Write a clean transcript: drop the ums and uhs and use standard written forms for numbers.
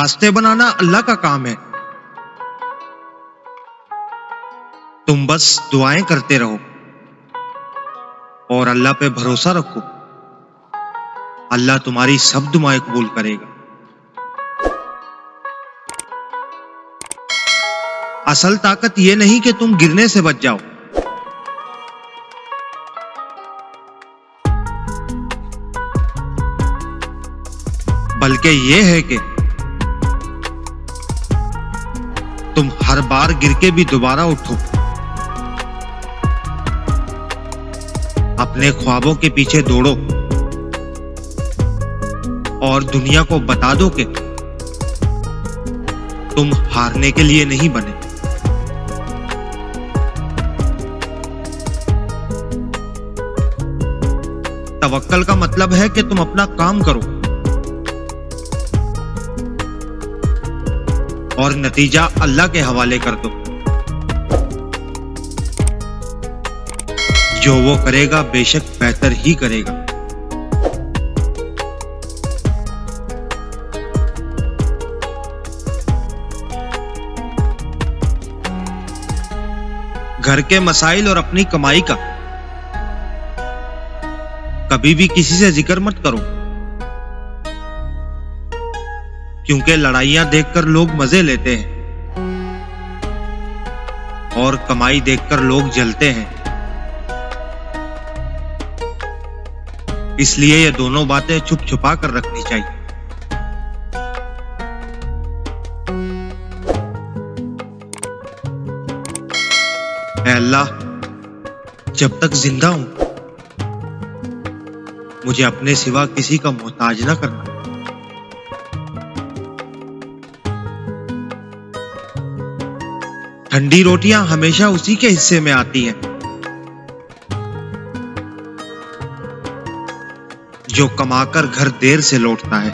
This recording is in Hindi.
रास्ते बनाना अल्लाह का काम है। तुम बस दुआएं करते रहो और अल्लाह पे भरोसा रखो। अल्लाह तुम्हारी सब दुआएं कबूल करेगा। असल ताकत यह नहीं कि तुम गिरने से बच जाओ, बल्कि यह है कि तुम हर बार गिर के भी दोबारा उठो, अपने ख्वाबों के पीछे दौड़ो और दुनिया को बता दो कि तुम हारने के लिए नहीं बने। तवक्कल का मतलब है कि तुम अपना काम करो और नतीजा अल्लाह के हवाले कर दो। जो वो करेगा बेशक बेहतर ही करेगा। घर के मसाइल और अपनी कमाई का कभी भी किसी से जिक्र मत करो, क्योंकि लड़ाइयां देखकर लोग मजे लेते हैं और कमाई देखकर लोग जलते हैं। इसलिए ये दोनों बातें छुप छुपा कर रखनी चाहिए। ऐ अल्लाह, जब तक जिंदा हूं मुझे अपने सिवा किसी का मोहताज ना करना। ठंडी रोटियां हमेशा उसी के हिस्से में आती हैं जो कमाकर घर देर से लौटता है।